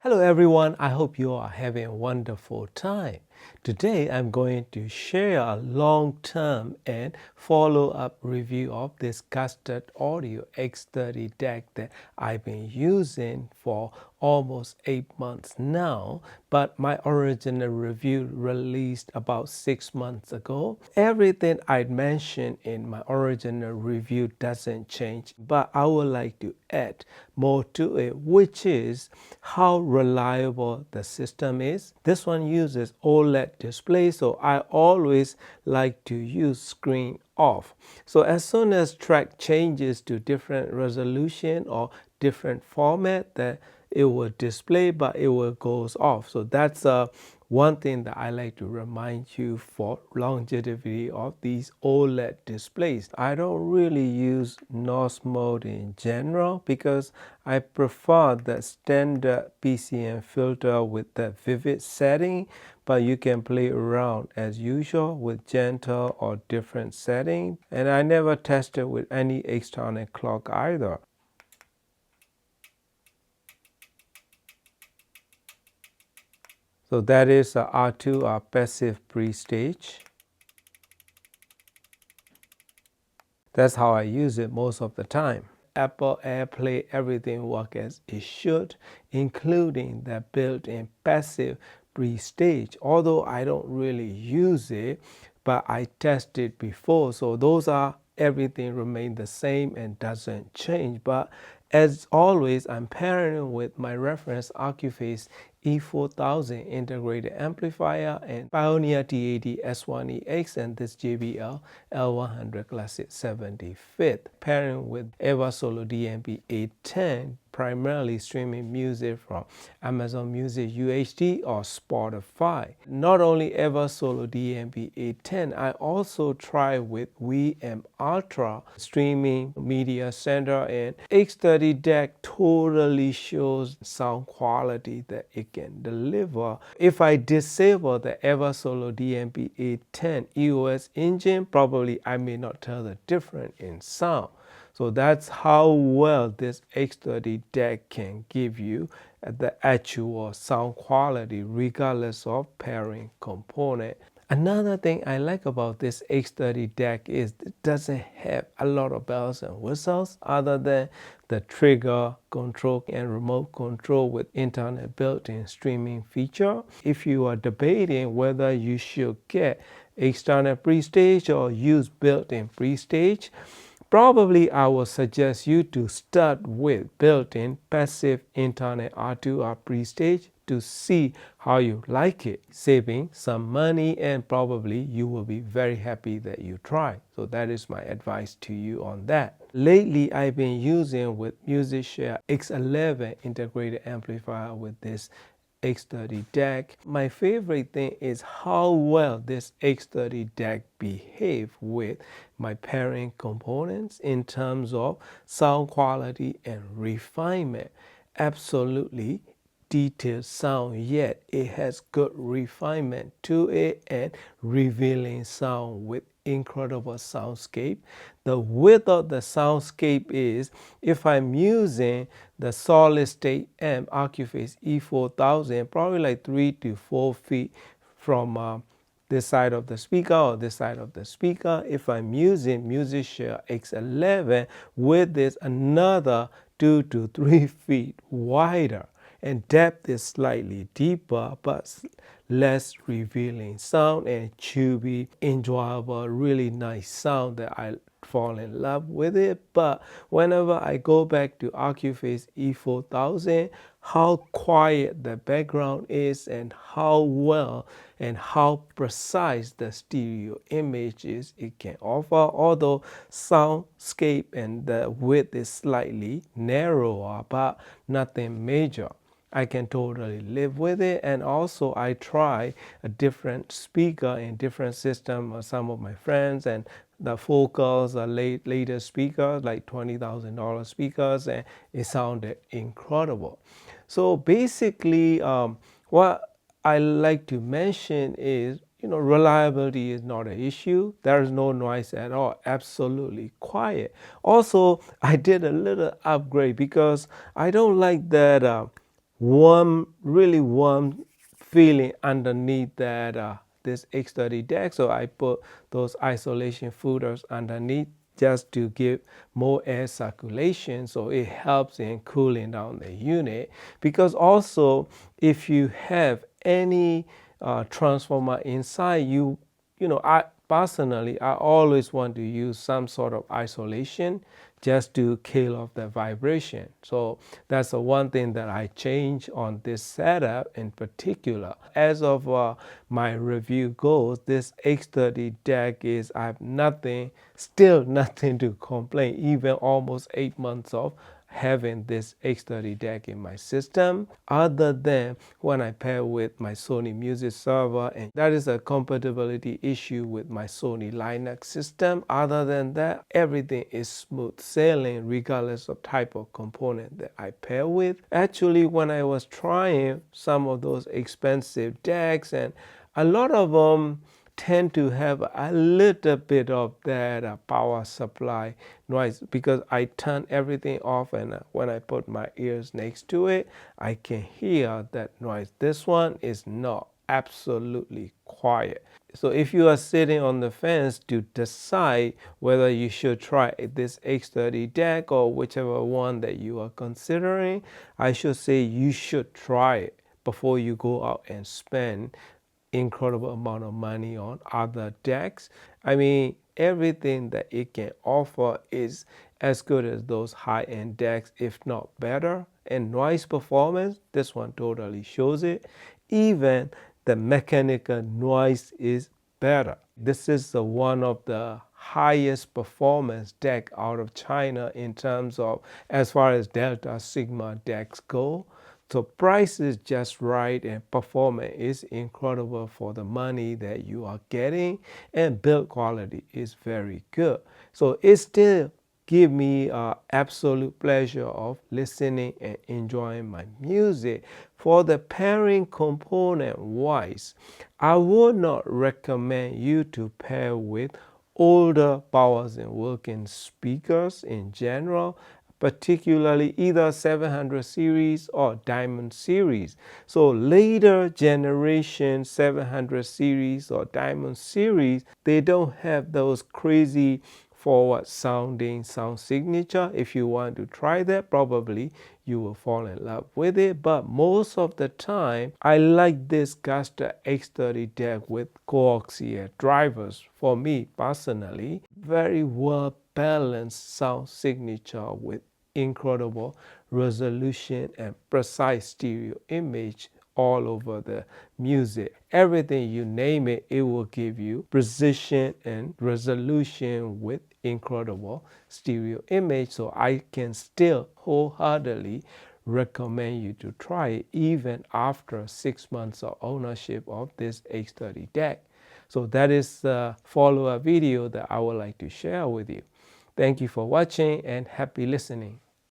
Hello everyone, I hope you are having a wonderful time. Today I'm going to share a long-term and follow-up review of this Gustard Audio X30 DAC that I've been using for almost 8 months now, but my original review released about 6 months ago. Everything I'd mentioned in my original review doesn't change, but I would like to add more to it, which is how reliable the system is. This one uses OLED display, so I always like to use screen off. So as soon as track changes to different resolution or different format, that it will display, but it will goes off. So that's one thing that I like to remind you for longevity of these OLED displays. I don't really use NOS mode in general because I prefer the standard PCM filter with the vivid setting, but you can play around as usual with gentle or different setting. And I never tested with any external clock either. So that is R2, our passive pre-stage. That's how I use it most of the time. Apple AirPlay, everything works as it should, including the built-in passive pre-stage. Although I don't really use it, but I tested before. So those are everything remain the same and doesn't change. But as always, I'm pairing with my reference Accuphase E4000 integrated amplifier and Pioneer TAD S1EX and this JBL L100 Classic 75th, pairing with Eversolo DMP 810, primarily streaming music from Amazon Music UHD or Spotify. Not only Eversolo DMP 810, I also try with VM Ultra streaming media center, and X30 DAC totally shows sound quality that it can deliver. If I disable the Eversolo DMP 810 EOS engine, probably I may not tell the difference in sound. So that's how well this X30 DAC can give you the actual sound quality regardless of pairing component. Another thing I like about this X30 DAC is it doesn't have a lot of bells and whistles other than the trigger control and remote control with internet built-in streaming feature. If you are debating whether you should get external pre-stage or use built-in pre-stage, probably I will suggest you to start with built-in passive internet R2R pre-stage to see how you like it, saving some money, and probably you will be very happy that you tried. So that is my advice to you on that. Lately, I've been using with MusicShare X11 integrated amplifier with this X30 DAC. My favorite thing is how well this X30 DAC behaves with my pairing components in terms of sound quality and refinement. Absolutely detailed sound, yet it has good refinement to it and revealing sound with incredible soundscape. The width of the soundscape is, if I'm using the solid state amp Accuphase E4000, probably like 3 to 4 feet from this side of the speaker or this side of the speaker. If I'm using MusicShare X11 with this, another 2 to 3 feet wider, and depth is slightly deeper but less revealing sound and chewy, enjoyable, really nice sound that I fall in love with it. But whenever I go back to Accuphase E4000, how quiet the background is and how well and how precise the stereo images it can offer, although soundscape and the width is slightly narrower, but nothing major. I can totally live with it. And also I try a different speaker in different system. Some of my friends and the Focals are later speakers, like $20,000 speakers, and it sounded incredible. So basically, what I like to mention is, reliability is not an issue. There is no noise at all. Absolutely quiet. Also, I did a little upgrade because I don't like that warm, really warm feeling underneath that this X30 DAC. So I put those isolation footers underneath just to give more air circulation, so it helps in cooling down the unit. Because also, if you have any transformer inside, I personally, I always want to use some sort of isolation just to kill off the vibration. So that's the one thing that I changed on this setup in particular. As of my review goes, this X30 DAC is, I have nothing, still nothing to complain, even almost 8 months of having this X30 DAC in my system, other than when I pair with my Sony music server, and that is a compatibility issue with my Sony Linux system. Other than that, everything is smooth sailing regardless of type of component that I pair with. Actually, when I was trying some of those expensive DACs, and a lot of them tend to have a little bit of that power supply noise, because I turn everything off, and when I put my ears next to it, I can hear that noise. This one is not, absolutely quiet. So if you are sitting on the fence to decide whether you should try this X30 DAC or whichever one that you are considering, I should say you should try it before you go out and spend incredible amount of money on other DACs. I mean, everything that it can offer is as good as those high-end DACs, if not better. And noise performance, this one totally shows it. Even the mechanical noise is better. This is one of the highest performance DAC out of China in terms of, as far as Delta Sigma DACs go. So price is just right, and performance is incredible for the money that you are getting, and build quality is very good. So it still give me absolute pleasure of listening and enjoying my music. For the pairing component wise, I would not recommend you to pair with older Bowers and Wilkins speakers in general, particularly either 700 series or Diamond series. So later generation 700 series or Diamond series, they don't have those crazy forward sounding sound signature. If you want to try that, probably you will fall in love with it. But most of the time, I like this Gustard X30 DAC with coaxial drivers. For me personally, very well balanced sound signature with incredible resolution and precise stereo image all over the music. Everything you name it, it will give you precision and resolution with incredible stereo image. So I can still wholeheartedly recommend you to try it even after 6 months of ownership of this X30 DAC. So that is the follow-up video that I would like to share with you. Thank you for watching and happy listening.